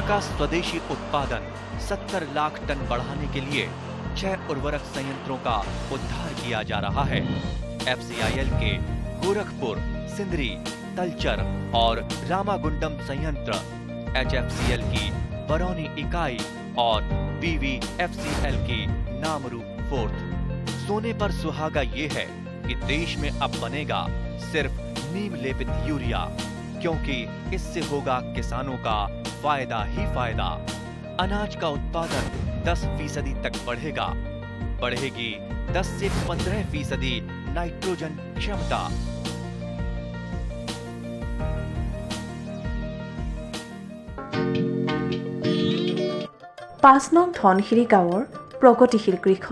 का स्वदेशी उत्पादन 70 लाख टन बढ़ाने के लिए 6 उर्वरक संयंत्रों का उद्धार किया जा रहा है। FCIL के गोरखपुर, सिंदरी, तलचर और रामागुंडम संयंत्र, HFCL की बरौनी इकाई और BVFCL की नामरू फोर्थ। सोने पर सुहागा ये है कि देश में अब बनेगा सिर्फ नीम लेपित यूरिया, क्योंकि इससे होगा किसानों का फायदा ही फायदा। अनाज का उत्पादन 10% तक बढ़ेगा। बढ़ेगी 10 से 15% नाइट्रोजन क्षमता। पाँच नং धনशिरी गाँवर प्रगतिशील कृषक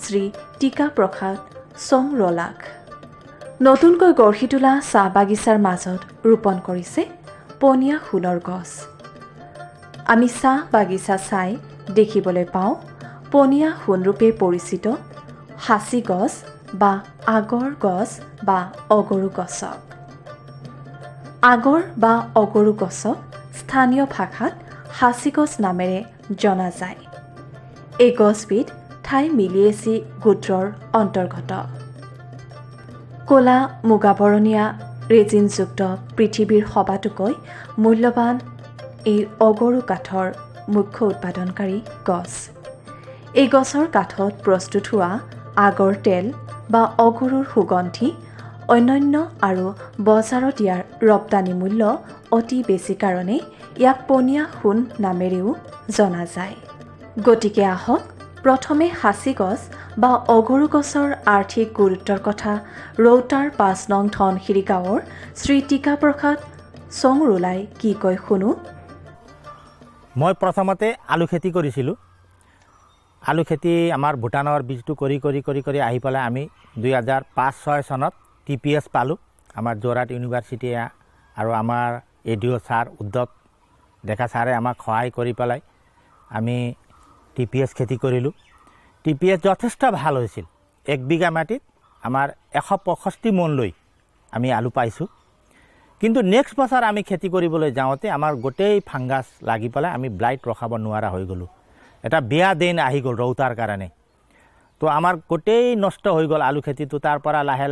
श्री टीका प्रसाद सोंगरलाक নতুনকৈ গঢ়ি তোলা চাহ বাগিচাৰ মাজত ৰোপণ কৰিছে পনীয়া ফুলৰ গছ। আমি চাহ বাগিচা চাই দেখিবলৈ পাওঁ পনীয়া সোণৰূপে পৰিচিত হাঁচি গছ বা আগৰ গছ বা অগৰু গছক। আগৰ বা অগৰু গছক স্থানীয় ভাষাত হাঁচি গছ নামেৰে জনা যায়। এই গছবিধ থাই মিলিয়েচি গোত্ৰৰ অন্তৰ্গত। কলা মুগাবৰণীয়া ৰেজিনযুক্ত পৃথিৱীৰ সবাতোকৈ মূল্যৱান এই অগৰু কাঠৰ মুখ্য উৎপাদনকাৰী গছ। এই গছৰ কাঠত প্ৰস্তুত হোৱা আগৰ তেল বা অগৰুৰ সুগন্ধি অন্যান্য আৰু বজাৰত ইয়াৰ ৰপ্তানি মূল্য অতি বেছি কাৰণে ইয়াক পনীয়া সোণ নামেৰেও জনা যায়। গতিকে আহক প্ৰথমে হাঁচি গছ বা অগৰু গছৰ আৰ্থিক গুৰুত্বৰ কথা ৰৌতাৰ ৫ নং ধনশিৰি গাঁৱৰ শ্ৰী টিকা প্ৰসাদ সোংৰলাই কি কয় শুনো। মই প্ৰথমতে আলু খেতি কৰিছিলোঁ। আলু খেতি আমাৰ ভূটানৰ বীজটো কৰি আহি পেলাই আমি 2005-06 চনত TPS পালোঁ। আমাৰ যোৰহাট ইউনিভাৰ্চিটি আৰু আমাৰ ADO ছাৰ উদ্যোগ ডেকা ছাৰে আমাক সহায় কৰি পেলাই আমি TPS খেতি কৰিলোঁ। TPS যথেষ্ট ভাল হৈছিল। 1 বিঘা মাটিত আমাৰ 165 মন লৈ আমি আলু পাইছোঁ। কিন্তু নেক্সট বছৰ আমি খেতি কৰিবলৈ যাওঁতে আমাৰ গোটেই ফাংগাছ লাগি পেলাই আমি ব্লাইট ৰখাব নোৱাৰা হৈ গ'লোঁ। এটা বেয়া দিন আহি গ'ল ৰৌতাৰ কাৰণে। তো আমাৰ গোটেই নষ্ট হৈ গ'ল আলু খেতিটো। তাৰ পৰা লাহে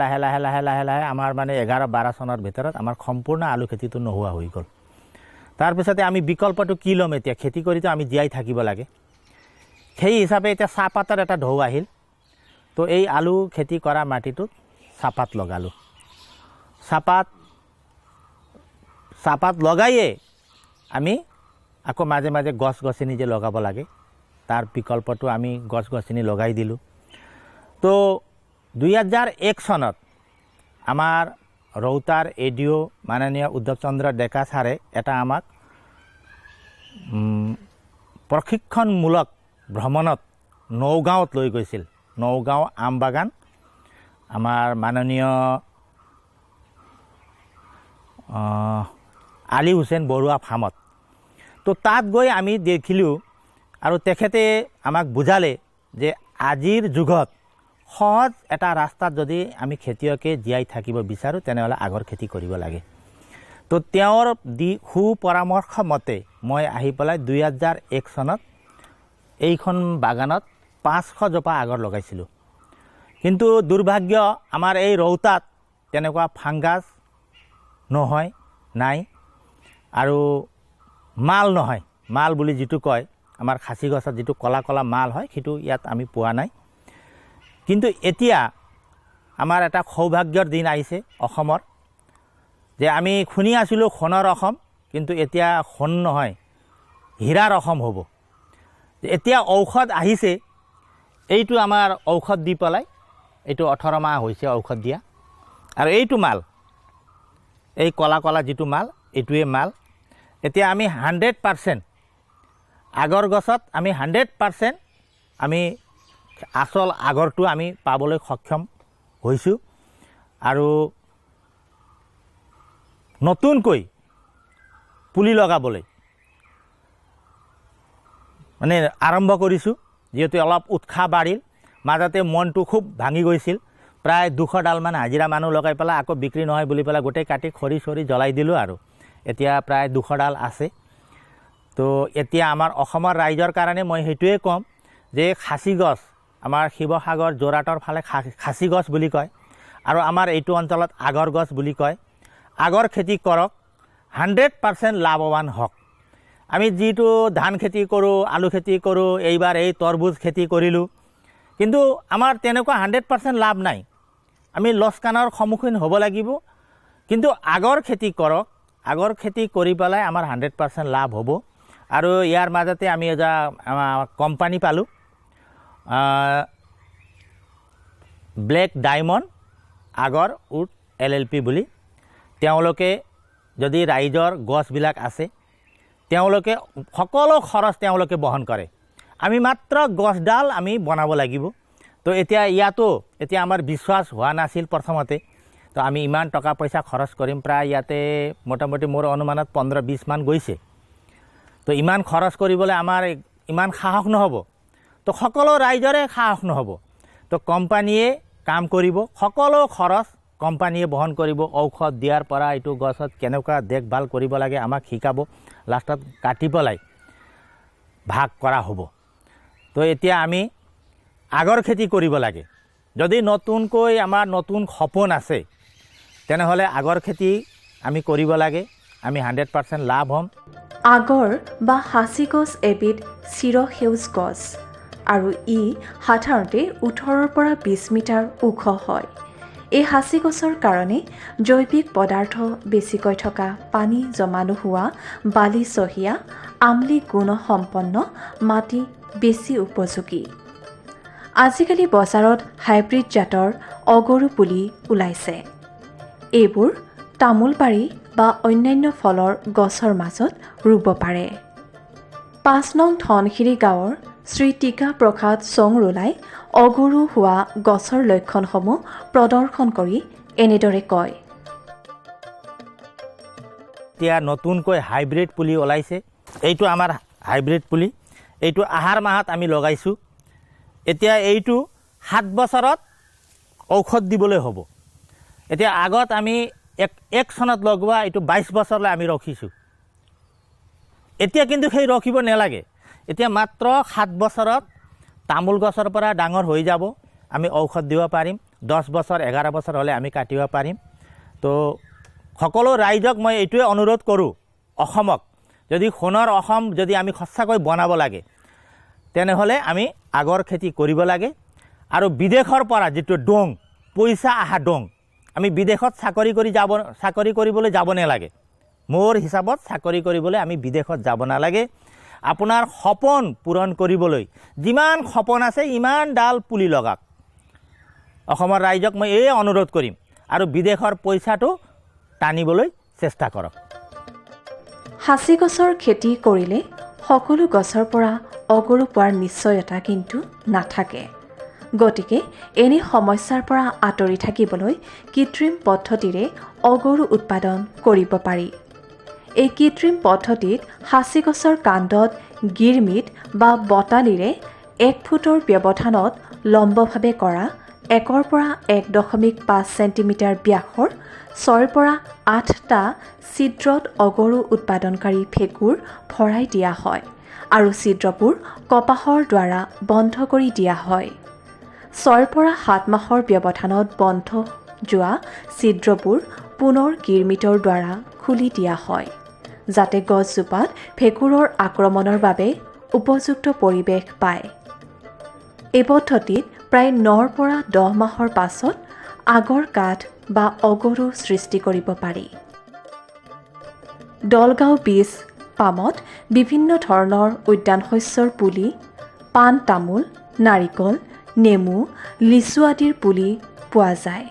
আমাৰ মানে 11-12 চনৰ ভিতৰত আমাৰ সম্পূৰ্ণ আলু খেতিটো নোহোৱা হৈ গ'ল। তাৰপিছতে আমি বিকল্পটো কি ল'ম এতিয়া? খেতি কৰিতো আমি জীয়াই থাকিব লাগে। সেই হিচাপে এতিয়া চাহপাতৰ এটা ঢৌ আহিল। তো এই আলু খেতি কৰা মাটিটোত চাহপাত লগালোঁ। চাহপাত লগাইয়ে আমি আকৌ মাজে মাজে গছ গছনি যে লগাব লাগে তাৰ বিকল্পটো আমি গছ গছনি লগাই দিলোঁ। তো 2001 চনত আমাৰ ৰৌতাৰ ADO মাননীয় উদ্ধৱ চন্দ্ৰ ডেকা ছাৰে এটা আমাক প্ৰশিক্ষণমূলক ভ্ৰমণত নগাঁৱত লৈ গৈছিল। নগাঁও আমবাগান আমাৰ মাননীয় আলী হুছেইন বৰুৱা ফাৰ্মত। তো তাত গৈ আমি দেখিলোঁ আৰু তেখেতে আমাক বুজালে যে আজিৰ যুগত সহজ এটা ৰাস্তাত যদি আমি খেতিয়কে জীয়াই থাকিব বিচাৰোঁ তেনেহ'লে আগৰ খেতি কৰিব লাগে। তো তেওঁৰ সু পৰামৰ্শ মতে মই আহি পেলাই 2001 চনত এইখন বাগানত 500 জোপা আগৰ লগাইছিলোঁ। কিন্তু দুৰ্ভাগ্য আমাৰ এই ৰৌতাত তেনেকুৱা ফাংগাছ নহয়, নাই। আৰু মাল নহয়, মাল বুলি যিটো কয় আমাৰ খাচী গছত যিটো কলা কলা মাল হয় সেইটো ইয়াত আমি পোৱা নাই। কিন্তু এতিয়া আমাৰ এটা সৌভাগ্যৰ দিন আহিছে অসমৰ, যে আমি শুনি আছিলোঁ সোণৰ অসম, কিন্তু এতিয়া সোণ নহয় হীৰাৰ অসম হ'ব। এতিয়া ঔষধ আহিছে। এইটো আমাৰ ঔষধ দি পেলাই এইটো 18 মাহ হৈছে ঔষধ দিয়া। আৰু এইটো মাল, এই কলা কলা যিটো মাল, এইটোৱে মাল। এতিয়া আমি 100% আগৰ গছত আমি 100% আমি আচল আগৰটো আমি পাবলৈ সক্ষম হৈছোঁ। আৰু নতুনকৈ পুলি লগাবলৈ মানে আৰম্ভ কৰিছোঁ। যিহেতু অলপ উৎসাহ বাঢ়িল, মাজতে মনটো খুব ভাঙি গৈছিল। প্ৰায় 200 ডালমান হাজিৰা মানুহ লগাই পেলাই আকৌ বিক্ৰী নহয় বুলি পেলাই গোটেই কাটি খৰি চৰি জ্বলাই দিলোঁ। আৰু এতিয়া প্ৰায় 200 ডাল আছে। তো এতিয়া আমাৰ অসমৰ ৰাইজৰ কাৰণে মই সেইটোৱে ক'ম যে খাচী গছ আমাৰ শিৱসাগৰ যোৰহাটৰ ফালে খাচী গছ বুলি কয় আৰু আমাৰ এইটো অঞ্চলত আগৰ গছ বুলি কয়। আগৰ খেতি কৰক, 100% লাভৱান হওক। আমি যিটো ধান খেতি কৰোঁ, আলু খেতি কৰোঁ, এইবাৰ এই তৰমুজ খেতি কৰিলোঁ, কিন্তু আমাৰ তেনেকুৱা 100% লাভ নাই। আমি লছকানৰ সন্মুখীন হ'ব লাগিব। কিন্তু আগৰ খেতি কৰক, আগৰ খেতি কৰি পেলাই আমাৰ 100% লাভ হ'ব। আৰু ইয়াৰ মাজতে আমি এটা কোম্পানী পালোঁ, ব্লেক ডায়মণ্ড আগৰ উড LLP বুলি। তেওঁলোকে যদি ৰাইজৰ গছবিলাক আছে, তেওঁলোকে সকলো খৰচ তেওঁলোকে বহন কৰে। আমি মাত্ৰ গছডাল আমি বনাব লাগিব। তো এতিয়া ইয়াতো এতিয়া আমাৰ বিশ্বাস হোৱা নাছিল প্ৰথমতে। তো আমি ইমান টকা পইচা খৰচ কৰিম, প্ৰায় ইয়াতে মোটামুটি মোৰ অনুমানত 15-20 মান গৈছে। তো ইমান খৰচ কৰিবলৈ আমাৰ ইমান সাহস নহ'ব, তো সকলো ৰাইজৰে সাহস নহ'ব। তো কোম্পানীয়ে কাম কৰিব, সকলো খৰচ কোম্পানীয়ে বহন কৰিব। ঔষধ দিয়াৰ পৰা এইটো গছত কেনেকুৱা দেখভাল কৰিব লাগে আমাক শিকাব, লাষ্টত কাটি পেলাই ভাগ কৰা হ'ব। তো এতিয়া আমি আগৰ খেতি কৰিব লাগে। যদি নতুনকৈ আমাৰ নতুন সপোন আছে, তেনেহ'লে আগৰ খেতি আমি কৰিব লাগে। আমি 100% লাভ হ'ম। আগৰ বা সাঁচি গছ এবিধ চিৰসেউজ গছ আৰু ই সাধাৰণতে 18 পৰা 20 মিটাৰ ওখ হয়। এই সাঁচি গছৰ কাৰণে জৈৱিক পদাৰ্থ বেছিকৈ থকা, পানী জমা নোহোৱা, বালিচহীয়া, আমলি গুণসম্পন্ন মাটি বেছি উপযোগী। আজিকালি বজাৰত হাইব্ৰিড জাতৰ অগৰু পুলি ওলাইছে। এইবোৰ তামোল বাৰী বা অন্যান্য ফলৰ গছৰ মাজত ৰুব পাৰে। 5 নং ধনশিৰি গাঁৱৰ শ্ৰী টিকা প্ৰসাদ চংৰোলাই অগৰু হোৱা গছৰ লক্ষণসমূহ প্ৰদৰ্শন কৰি এনেদৰে কয়। এতিয়া নতুনকৈ হাইব্ৰিড পুলি ওলাইছে। এইটো আমাৰ হাইব্ৰিড পুলি। এইটো আহাৰ মাহত আমি লগাইছোঁ। এতিয়া এইটো 7 বছৰত ঔষধ দিবলৈ হ'ব। এতিয়া আগত আমি এক চনত লগোৱা এইটো 22 বছৰলৈ আমি ৰখিছোঁ। এতিয়া কিন্তু সেই ৰখিব নালাগে। এতিয়া মাত্ৰ 7 বছৰত তামোল গছৰ পৰা ডাঙৰ হৈ যাব, আমি ঔষধ দিব পাৰিম। 10 বছৰ 11 বছৰ হ'লে আমি কাটিব পাৰিম। তো সকলো ৰাইজক মই এইটোৱে অনুৰোধ কৰোঁ, অসমক যদি সোণৰ অসম যদি আমি সঁচাকৈ বনাব লাগে, তেনেহ'লে আমি আগৰ খেতি কৰিব লাগে। আৰু বিদেশৰ পৰা যিটো ডং, পইচা অহা ডং, আমি বিদেশত চাকৰি কৰিবলৈ যাব নালাগে। মোৰ হিচাপত চাকৰি কৰিবলৈ আমি বিদেশত যাব নালাগে। আপোনাৰ সপোন পূৰণ কৰিবলৈ যিমান সপোন আছে ইমান ডাল পুলি লগাওক। অসমৰ ৰাইজক মই এই অনুৰোধ কৰিম, আৰু বিদেশৰ পইচাটো টানিবলৈ চেষ্টা কৰক। সাঁচি গছৰ খেতি কৰিলে সকলো গছৰ পৰা অগৰু পোৱাৰ নিশ্চয়তা কিন্তু নাথাকে। গতিকে এনে সমস্যাৰ পৰা আঁতৰি থাকিবলৈ কৃত্ৰিম পদ্ধতিৰে অগৰু উৎপাদন কৰিব পাৰি। এই কৃত্ৰিম পদ্ধতিত সাঁচি গছৰ কাণ্ডত গিৰমিট বা বটালিৰে 1 ফুটৰ ব্যৱধানত লম্বভাৱে কৰা 1 পৰা 1.5 চেণ্টিমিটাৰ ব্যাসৰ 6 পৰা 8টা ছিদ্ৰত অগৰু উৎপাদনকাৰী ভেঁকুৰ ভৰাই দিয়া হয় আৰু ছিদ্ৰবোৰ কপাহৰ দ্বাৰা বন্ধ কৰি দিয়া হয়। 6 পৰা 7 মাহৰ ব্যৱধানত বন্ধ যোৱা ছিদ্ৰবোৰ পুনৰ গিৰমিটৰ দ্বাৰা খুলি দিয়া হয়, যাতে গছজোপাত ভেঁকুৰৰ আক্ৰমণৰ বাবে উপযুক্ত পৰিৱেশ পায়। এই পদ্ধতিত প্ৰায় 9 পৰা 10 মাহৰ পাছত আগৰ কাঠ বা অগৰু সৃষ্টি কৰিব পাৰি। দলগাঁও বীজ পামত বিভিন্ন ধৰণৰ উদ্যান শস্যৰ পুলি, পাণ তামোল, নাৰিকল, নেমু, লিচু আদিৰ পুলি পোৱা যায়।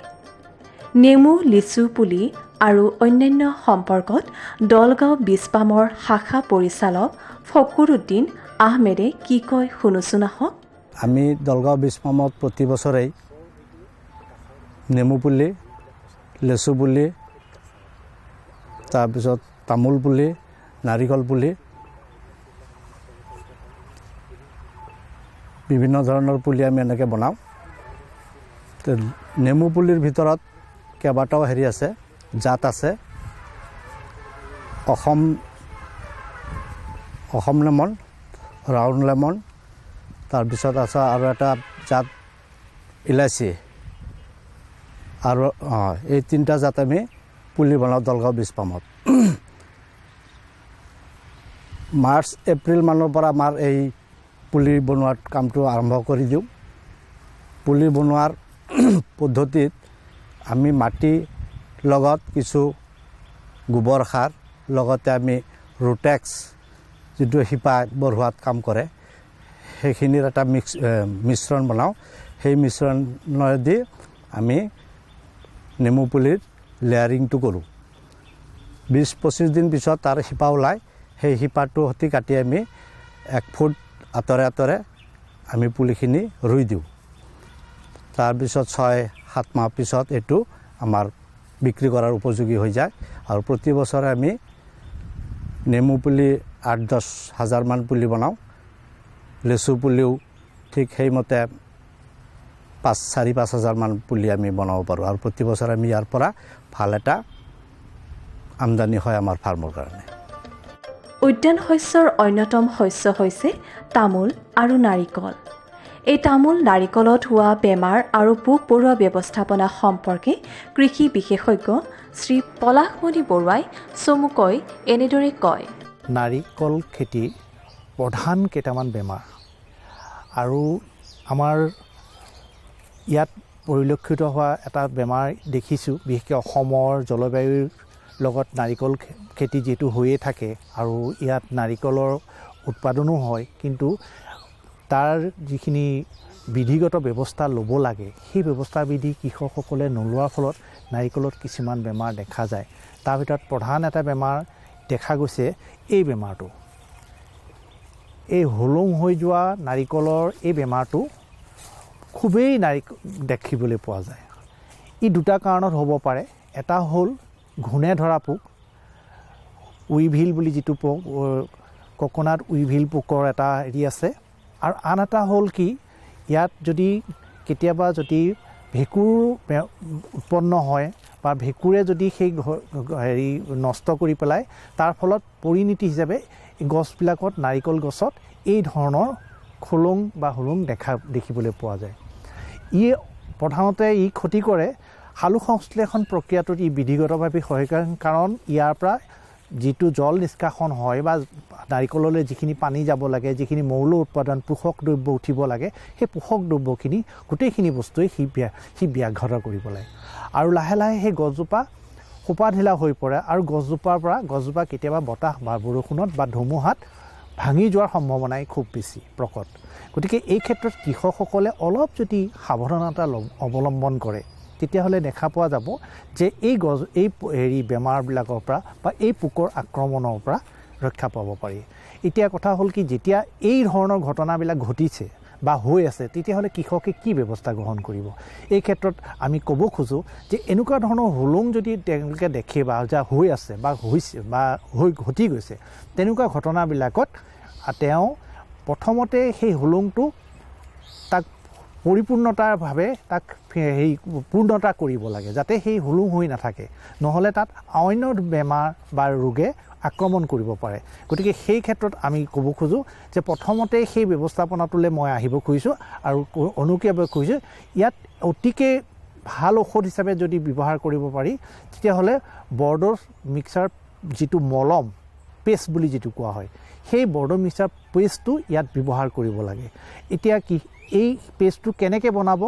নেমু, লিচু পুলি আৰু অন্যান্য সম্পৰ্কত দলগাঁও বীজ পামৰ শাখা পৰিচালক ফকুৰুদ্দিন আহমেদে কি কয় শুনোচোন আহক। আমি দলগাঁও বীজ পামত প্ৰতি বছৰেই নেমু পুলি, লেচু পুলি, তাৰপিছত তামোল পুলি, নাৰিকল পুলি, বিভিন্ন ধৰণৰ পুলি আমি এনেকৈ বনাওঁ। নেমু পুলিৰ ভিতৰত কেইবাটাও আছে, জাত আছে। Assam Assam lemon, round lemon, তাৰপিছত আছে আৰু এটা জাত ইলাচি, আৰু এই 3টা জাত আমি পুলি বনাওঁ দলগাঁও বীজ ফাৰ্মত। মাৰ্চ এপ্ৰিল মানৰ পৰা আমাৰ এই পুলি বনোৱাৰ কামটো আৰম্ভ কৰি দিওঁ। পুলি বনোৱাৰ পদ্ধতিত আমি মাটিৰ লগত কিছু গোবৰ সাৰ, লগতে আমি ৰুটেক্স যিটো শিপা বঢ়োৱাত কাম কৰে সেইখিনিৰ এটা মিশ্ৰণ বনাওঁ। সেই মিশ্ৰণেদি আমি নেমু পুলিৰ লেয়াৰিংটো কৰোঁ। 20-25 দিন পিছত তাৰ শিপা ওলায়। সেই শিপাটো সতি কাটি আমি 1 ফুট আঁতৰে আঁতৰে আমি পুলিখিনি ৰুই দিওঁ। তাৰপিছত 6-7 মাহ পিছত এইটো আমাৰ বিক্ৰী কৰাৰ উপযোগী হৈ যায়। আৰু প্ৰতি বছৰে আমি নেমু পুলি 8-10 হাজাৰমান পুলি বনাওঁ। লেচু পুলিও ঠিক সেইমতে 4-5 হাজাৰমান পুলি আমি বনাব পাৰোঁ। আৰু প্ৰতি বছৰে আমি ইয়াৰ পৰা ভাল এটা আমদানি হয় আমাৰ ফাৰ্মৰ কাৰণে। উদ্যান শস্যৰ অন্যতম শস্য হৈছে তামোল আৰু নাৰিকল। এই তামোল নাৰিকলত হোৱা বেমাৰ আৰু পোক পৰুৱা ব্যৱস্থাপনা সম্পৰ্কে কৃষি বিশেষজ্ঞ শ্ৰী পলাশমণি বৰুৱাই চমুকৈ এনেদৰে কয়। নাৰিকল খেতিৰ প্ৰধান কেইটামান বেমাৰ, আৰু আমাৰ ইয়াত পৰিলক্ষিত হোৱা এটা বেমাৰ দেখিছোঁ, বিশেষকৈ অসমৰ জলবায়ুৰ লগত নাৰিকল খেতি যিহেতু হৈয়ে থাকে আৰু ইয়াত নাৰিকলৰ উৎপাদনো হয়, কিন্তু তাৰ যিখিনি বিধিগত ব্যৱস্থা ল'ব লাগে সেই ব্যৱস্থাবিধি কৃষকসকলে নোলোৱাৰ ফলত নাৰিকলত কিছুমান বেমাৰ দেখা যায়। তাৰ ভিতৰত প্ৰধান এটা বেমাৰ দেখা গৈছে এই বেমাৰটো। এই হুলুং হৈ যোৱা নাৰিকলৰ এই বেমাৰটো খুবেই দেখিবলৈ পোৱা যায়। ই 2টা কাৰণত হ'ব পাৰে। এটা হ'ল ঘূণে ধৰা পোক, উইভিল বুলি যিটো পোক, ককনাট উইভিল পোকৰ এটা হেৰি আছে। আৰু আন এটা হ'ল কি, ইয়াত যদি কেতিয়াবা যদি ভেঁকুৰ উৎপন্ন হয় বা ভেঁকুৰে যদি সেই হেৰি নষ্ট কৰি পেলাই, তাৰ ফলত পৰিণতি হিচাপে গছবিলাকত, নাৰিকল গছত এই ধৰণৰ খোলোং বা হুলুং দেখিবলৈ পোৱা যায়। ই প্ৰধানতে ক্ষতি কৰে সালোক সংশ্লেষণ প্ৰক্ৰিয়াটোত। ই বিধিগতভাৱে সহায়ক, কাৰণ ইয়াৰ পৰা যিটো জল নিষ্কাশন হয় বা নাৰিকললৈ যিখিনি পানী যাব লাগে, যিখিনি মৌল উৎপাদন, পোষক দ্ৰব্য উঠিব লাগে, সেই পোষক দ্ৰব্যখিনি গোটেইখিনি বস্তুৱেই সি ব্যাঘাত কৰিব লাগে। আৰু লাহে লাহে সেই গছজোপা সোপা ঢিলা হৈ পৰে আৰু গছজোপা কেতিয়াবা বতাহ বা বৰষুণত বা ধুমুহাত ভাঙি যোৱাৰ সম্ভাৱনাই খুব বেছি প্ৰকট। গতিকে এই ক্ষেত্ৰত কৃষকসকলে অলপ যদি সাৱধানতা অৱলম্বন কৰে, তেতিয়াহ'লে দেখা পোৱা যাব যে এই বেমাৰবিলাকৰ পৰা বা এই পোকৰ আক্ৰমণৰ পৰা ৰক্ষা পাব পাৰি। এতিয়া কথা হ'ল কি, যেতিয়া এই ধৰণৰ ঘটনাবিলাক ঘটিছে বা হৈ আছে, তেতিয়াহ'লে কৃষকে কি ব্যৱস্থা গ্ৰহণ কৰিব? এই ক্ষেত্ৰত আমি ক'ব খোজোঁ যে এনেকুৱা ধৰণৰ হুলুং যদি তেওঁলোকে দেখে বা যা হৈ আছে বা হৈছে বা ঘটি গৈছে, তেনেকুৱা ঘটনাবিলাকত তেওঁ প্ৰথমতে সেই হুলুংটো তাক পৰিপূৰ্ণতাৰভাৱে তাক পূৰ্ণতা কৰিব লাগে, যাতে সেই হুলুং হৈ নাথাকে, নহ'লে তাত অন্য বেমাৰ বা ৰোগে আক্ৰমণ কৰিব পাৰে। গতিকে সেই ক্ষেত্ৰত আমি ক'ব খোজোঁ যে প্ৰথমতে সেই ব্যৱস্থাপনাটোলৈ মই আহিব খুজিছোঁ আৰু অনুকীয়াকৈ খুজিছোঁ, ইয়াত অতিকে ভাল ঔষধ হিচাপে যদি ব্যৱহাৰ কৰিব পাৰি, তেতিয়াহ'লে বৰ্ডৰ মিক্সাৰ যিটো মলম পেষ্ট বুলি যিটো কোৱা হয়, সেই বৰ্ডৰ মিক্সাৰ পেষ্টটো ইয়াত ব্যৱহাৰ কৰিব লাগে। এতিয়া কি এই পেষ্টটো কেনেকৈ বনাব,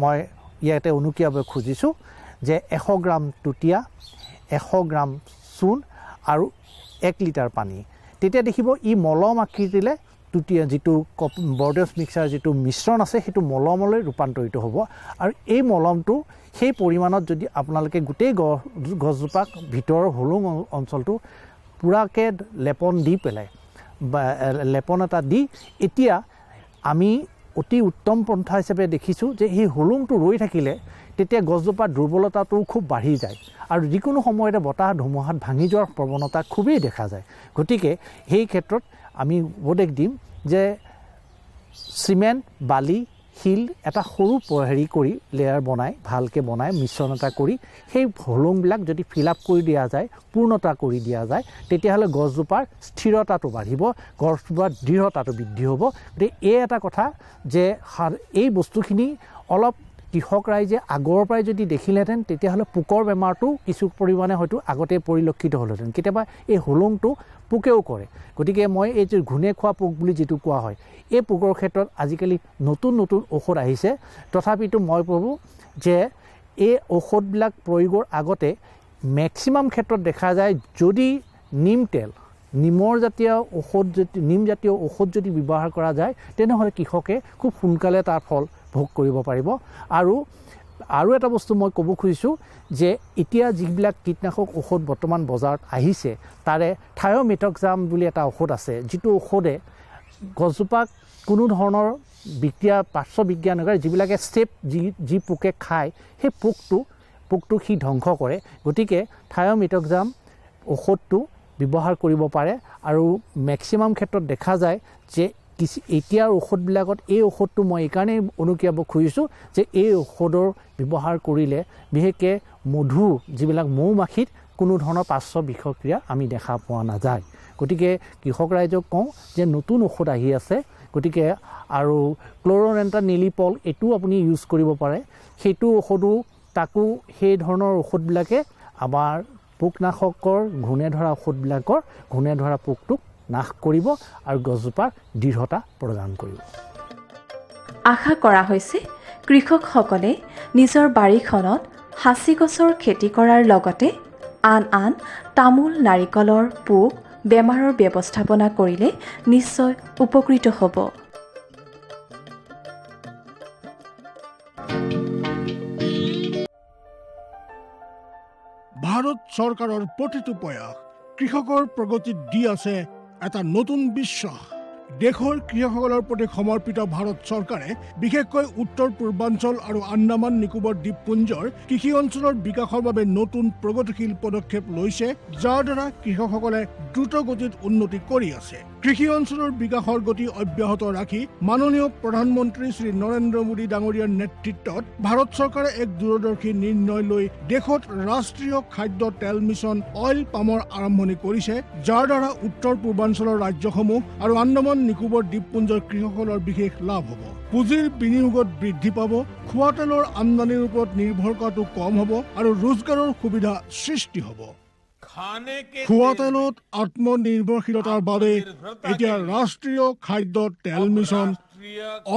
মই ইয়াতে অনুকীয়াকৈ খুজিছোঁ যে 100 গ্ৰাম টুটীয়া, 100 গ্ৰাম চূণ আৰু 1 লিটাৰ পানী। তেতিয়া দেখিব ই মলম আকৃতিলে টুটীয়া যিটো বৰ্ডাৰ্ছ মিক্সাৰ যিটো মিশ্ৰণ আছে, সেইটো মলমলৈ ৰূপান্তৰিত হ'ব। আৰু এই মলমটো সেই পৰিমাণত যদি আপোনালোকে গোটেই গছজোপাক ভিতৰৰ হুলুং অঞ্চলটো পূৰাকৈ লেপন দি পেলাই বা লেপন এটা দি, এতিয়া আমি অতি উত্তম পন্থা হিচাপে দেখিছোঁ যে সেই হুলুংটো ৰৈ থাকিলে তেতিয়া গছজোপাৰ দুৰ্বলতাটোও খুব বাঢ়ি যায় আৰু যিকোনো সময়তে বতাহ ধুমুহাত ভাঙি যোৱাৰ প্ৰৱণতা খুবেই দেখা যায়। গতিকে সেই ক্ষেত্ৰত আমি উপদেশ দিম যে চিমেণ্ট, বালি, শিল এটা সৰু হেৰি কৰি লেয়াৰ বনাই ভালকৈ বনাই মিশ্ৰণ এটা কৰি সেই হোলোংবিলাক যদি ফিল আপ কৰি দিয়া যায় পূৰ্ণতা কৰি দিয়া যায় তেতিয়াহ'লে গছজোপাৰ স্থিৰতাটো বাঢ়িব গছজোপাৰ দৃঢ়তাটো বৃদ্ধি হ'ব গতিকে এই এটা কথা যে এই বস্তুখিনি অলপ কৃষক ৰাইজে আগৰ পৰাই যদি দেখিলেহেঁতেন তেতিয়াহ'লে পোকৰ বেমাৰটো কিছু পৰিমাণে হয়তো আগতে পৰিলক্ষিত হ'লহেঁতেন কেতিয়াবা এই হোলোংটো পোকেও কৰে গতিকে মই এই যে ঘূণে খোৱা পোক বুলি যিটো কোৱা হয় এই পোকৰ ক্ষেত্ৰত আজিকালি নতুন নতুন ঔষধ আহিছে তথাপিতো মই ভাবোঁ যে এই ঔষধবিলাক প্ৰয়োগৰ আগতে মেক্সিমাম ক্ষেত্ৰত দেখা যায় যদি নিম তেল নিমৰ জাতীয় ঔষধ যদি নিমজাতীয় ঔষধ যদি ব্যৱহাৰ কৰা যায় তেনেহ'লে কৃষকে খুব সোনকালে তাৰ ফল ভোগ কৰিব পাৰিব আৰু এটা বস্তু মই ক'ব খুজিছোঁ যে এতিয়া যিবিলাক কীটনাশক ঔষধ বৰ্তমান বজাৰত আহিছে তাৰে থায়োমেথক্সাম বুলি এটা ঔষধ আছে যিটো ঔষধে গছজোপাক কোনো ধৰণৰ বিক্ৰিয়া পাৰ্শ্ব বিক্ৰিয়া নকৰে যিবিলাকে চেপ যি পোকে খায় সেই পোকটো সি ধ্বংস কৰে গতিকে থায়োমেথক্সাম ঔষধটো ব্যৱহাৰ কৰিব পাৰে আৰু মেক্সিমাম ক্ষেত্ৰত দেখা যায় যে এতিয়াৰ ঔষধবিলাকত এই ঔষধটো মই এইকাৰণেই অনুকিয়াব খুজিছোঁ যে এই ঔষধৰ ব্যৱহাৰ কৰিলে বিশেষকৈ মধু যিবিলাক মৌ মাখিত কোনো ধৰণৰ পাৰ্শ্ব বিষক্ৰিয়া আমি দেখা পোৱা নাযায় গতিকে কৃষক ৰাইজক কওঁ যে নতুন ঔষধ আহি আছে গতিকে আৰু ক্ল'ৰনেণ্টানিলিপল এইটোও আপুনি ইউজ কৰিব পাৰে সেইটো ঔষধো তাকো সেই ধৰণৰ ঔষধবিলাকে আমাৰ পোকনাশকৰ ঘূণে ধৰা ঔষধবিলাকৰ ঘূণে ধৰা পোকটোক নাশ কৰিব আৰু গছজোপাৰ দৃঢ়তা প্ৰদান কৰিব আশা কৰা হৈছে কৃষকসকলে নিজৰ বাৰীখনত হাঁচি গছৰ খেতি কৰাৰ লগতে আন তামোল নাৰিকলৰ পোক বেমাৰৰ ব্যৱস্থাপনা কৰিলে নিশ্চয় উপকৃত হ'ব ভাৰত চৰকাৰৰ প্ৰতিটো প্ৰয়াস কৃষকৰ প্ৰগতিত দি আছে এটা নতুন বিশ্বাস দেশৰ কৃষকসকলৰ প্ৰতি সমৰ্পিত ভাৰত চৰকাৰে বিশেষকৈ উত্তৰ পূৰ্বাঞ্চল আৰু আন্দামান নিকোবৰ দ্বীপপুঞ্জৰ কৃষি অঞ্চলৰ বিকাশৰ বাবে নতুন প্ৰগতিশীল পদক্ষেপ লৈছে যাৰ দ্বাৰা কৃষকসকলে দ্ৰুত গতিত উন্নতি কৰি আছে কৃষি অঞ্চলৰ বিকাশৰ গতি অব্যাহত ৰাখি মাননীয় প্ৰধানমন্ত্ৰী শ্ৰী নৰেন্দ্ৰ মোদী ডাঙৰীয়াৰ নেতৃত্বত ভাৰত চৰকাৰে এক দূৰদৰ্শী নিৰ্ণয় লৈ দেশত ৰাষ্ট্ৰীয় খাদ্য তেল মিছন অইল পামৰ আৰম্ভণি কৰিছে যাৰ দ্বাৰা উত্তৰ পূৰ্বাঞ্চলৰ ৰাজ্যসমূহ আৰু আন্দামান নিকোবৰ দ্বীপপুঞ্জৰ কৃষকসকলৰ বিশেষ লাভ হ'ব পুঁজিৰ বিনিয়োগত বৃদ্ধি পাব খোৱা তেলৰ আমদানিৰ ওপৰত নিৰ্ভৰ কৰাটো কম হ'ব আৰু ৰোজগাৰৰ সুবিধা সৃষ্টি হ'ব খোৱা তেলত আত্মনিৰ্ভৰশীলতাৰ বাবে এতিয়া ৰাষ্ট্ৰীয় খাদ্য তেল মিছন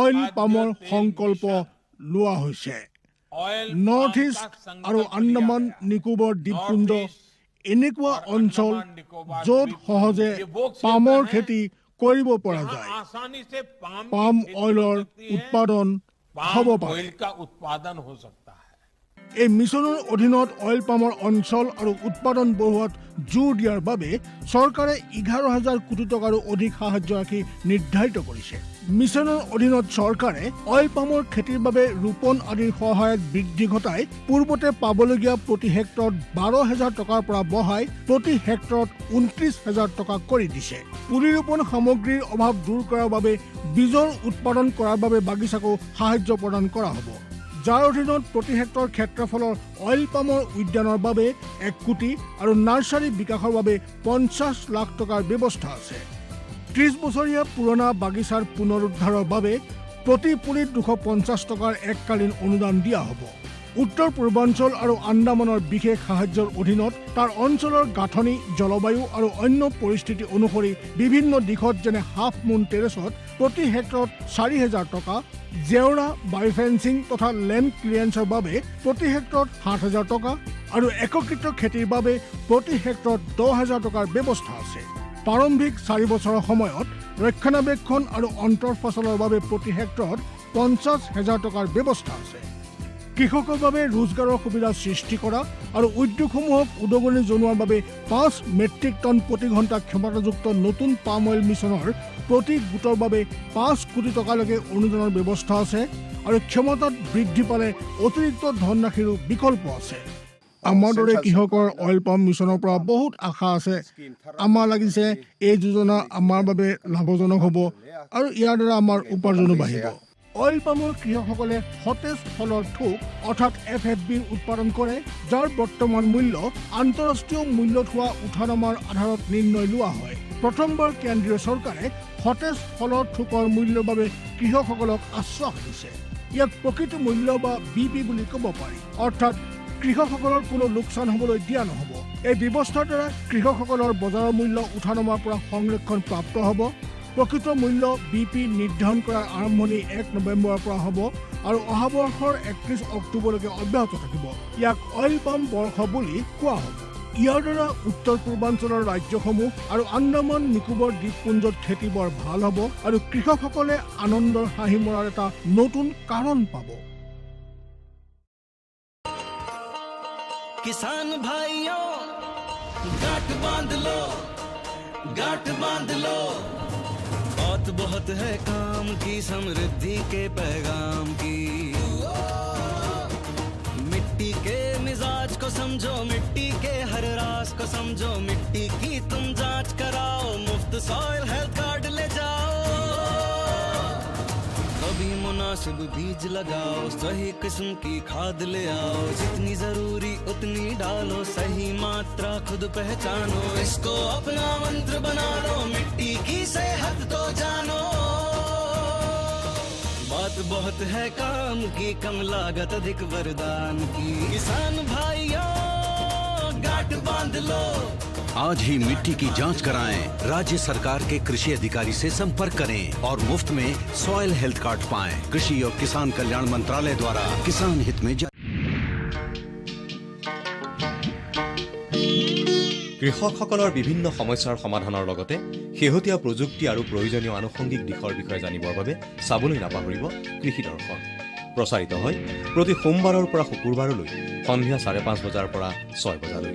অইল পামৰ সংকল্প লোৱা হৈছে নৰ্থ ইষ্ট আৰু আন্দামান নিকোবৰ দ্বীপপুঞ্জ এনেকুৱা অঞ্চল য'ত সহজে পামৰ খেতি কৰিব পৰা যায় পাম অইলৰ উৎপাদন হ'ব পাৰে এই মিছনৰ অধীনত অইল পামৰ অঞ্চল আৰু উৎপাদন বঢ়োৱাত জোৰ দিয়াৰ বাবে চৰকাৰে 11,000 কোটি টকাৰো অধিক সাহায্য ৰাখি নিৰ্ধাৰিত কৰিছে মিছনৰ অধীনত চৰকাৰে অইল পামৰ খেতিৰ বাবে ৰোপণ আদিৰ সহায়ত বৃদ্ধি ঘটাই পূৰ্বতে পাবলগীয়া প্ৰতি হেক্টৰত 12,000 টকাৰ পৰা বঢ়াই প্ৰতি হেক্টৰত 29,000 টকা কৰি দিছে পুলি ৰোপণ সামগ্ৰীৰ অভাৱ দূৰ কৰাৰ বাবে বীজৰ উৎপাদন কৰাৰ বাবে বাগিচাকো সাহায্য প্ৰদান কৰা হ'ব যাৰ অধীনত প্ৰতি হেক্টৰ ক্ষেত্ৰফলৰ অইল পামৰ উদ্যানৰ বাবে 1 কোটি আৰু নাৰ্চাৰী বিকাশৰ বাবে 50 লাখ টকাৰ ব্যৱস্থা আছে 30 বছৰীয়া পুৰণা বাগিচাৰ পুনৰুদ্ধাৰৰ বাবে প্ৰতি পুলিত 250 টকাৰ এককালীন অনুদান দিয়া হ'ব উত্তৰ পূৰ্বাঞ্চল আৰু আন্দামানৰ বিশেষ সাহায্যৰ অধীনত তাৰ অঞ্চলৰ গাঁথনি জলবায়ু আৰু অন্য পৰিস্থিতি অনুসৰি বিভিন্ন দিশত যেনে হাফ মুন টেৰেছত প্ৰতি হেক্টৰত 4,000 টকা জেওৰা বায়োফেন্সিং তথা লেণ্ড ক্লিয়াৰেন্সৰ বাবে প্ৰতি হেক্টৰত 7,000 টকা আৰু একত্ৰিত খেতিৰ বাবে প্ৰতি হেক্টৰত 10,000 টকাৰ ব্যৱস্থা আছে প্ৰাৰম্ভিক 4 বছৰৰ সময়ত ৰক্ষণাবেক্ষণ আৰু অন্তৰ ফচলৰ বাবে প্ৰতি হেক্টৰত 50,000 টকাৰ ব্যৱস্থা আছে কৃষকৰ বাবে ৰোজগাৰৰ সুবিধা সৃষ্টি কৰা আৰু উদ্যোগসমূহক উদগনি জনোৱাৰ বাবে 5 মেট্ৰিক টন প্ৰতি ঘণ্টা ক্ষমতাযুক্ত নতুন পাম অইল মিছনৰ প্ৰতি গোটৰ বাবে 5 কোটি টকালৈকে অনুদানৰ ব্যৱস্থা আছে আৰু ক্ষমতাত বৃদ্ধি পালে অতিৰিক্ত ধনৰাশিৰো বিকল্প আছে আমাৰ দৰে কৃষকৰ অইল পাম মিছনৰ পৰা বহুত আশা আছে আমাৰ লাগিছে এই যোজনা আমাৰ বাবে লাভজনক হ'ব আৰু ইয়াৰ দ্বাৰা আমাৰ উপাৰ্জনো বাঢ়িব অইল পামৰ কৃষকসকলে সতেজ ফলৰ থোক অৰ্থাৎ FFBৰ উৎপাদন কৰে, যাৰ বৰ্তমান মূল্য আন্তঃৰাষ্ট্ৰীয় মূল্যত হোৱা উঠানামাৰ আধাৰত নিৰ্ণয় লোৱা হয়। প্ৰথমবাৰ কেন্দ্ৰীয় চৰকাৰে সতেজ ফলৰ থোকৰ মূল্যৰ বাবে কৃষকসকলক আশ্বাস দিছে। ইয়াক প্ৰকৃত মূল্য বা BP বুলি ক'ব পাৰি, অৰ্থাৎ কৃষকসকলৰ কোনো লোকচান হ'বলৈ দিয়া নহ'ব। এই ব্যৱস্থাৰ দ্বাৰা কৃষকসকলৰ বজাৰৰ মূল্য উঠানমাৰ পৰা সংৰক্ষণ প্ৰাপ্ত হ'ব। প্ৰকৃত মূল্য BP নিৰ্ধাৰণ কৰাৰ আৰম্ভণি 1 নৱেম্বৰৰ পৰা হ'ব আৰু অহা বৰ্ষৰ 31 অক্টোবৰলৈকে অব্যাহত থাকিব। ইয়াক অইল পাম বৰ্ষ বুলি কোৱা হ'ব। ইয়াৰ দ্বাৰা উত্তৰ পূৰ্বাঞ্চলৰ ৰাজ্যসমূহ আৰু আন্দামান নিকোবৰ দ্বীপপুঞ্জত খেতি বৰ ভাল হ'ব আৰু কৃষকসকলে আনন্দৰ হাঁহি মৰাৰ এটা নতুন কাৰণ পাব। किसान भाइयों गांठ बांध लो, गांठ बांध लो, बहुत बहुत है काम की, समृद्धि के पैगाम की। मिट्टी के मिजाज को समझो, मिट्टी के हर राज को समझो, मिट्टी की तुम जांच कराओ, मुफ्त सॉइल हेल्थ कार्ड ले जाओ। कभी मुनासिब बीज लगाओ, सही किस्म की खाद ले आओ, जितनी जरूरी उतनी डालो, सही मात्रा खुद पहचानो, इसको अपना मंत्र बना लो, मिट्टी की सेहत तो जानो। बात बहुत है काम की, कम लागत अधिक वरदान की, किसान भाइयों गांठ बांध लो। आज ही मिट्टी की जांच कराएं, राज्य सरकार के कृषि अधिकारी से संपर्क करें और मुफ्त में सॉइल हेल्थ कार्ड पाएं। कृषि और किसान कल्याण मंत्रालय द्वारा किसान हित में কৃষকসকলৰ বিভিন্ন সমস্যাৰ সমাধানৰ লগতে শেহতীয়া প্ৰযুক্তি আৰু প্ৰয়োজনীয় আনুষংগিক দিশৰ বিষয়ে জানিবৰ বাবে চাবলৈ নাপাহৰিব কৃষি দৰ্শন। প্ৰচাৰিত হয় প্ৰতি সোমবাৰৰ পৰা শুকুৰবাৰলৈ সন্ধিয়া 5:30 বজাৰ পৰা 6 বজালৈ।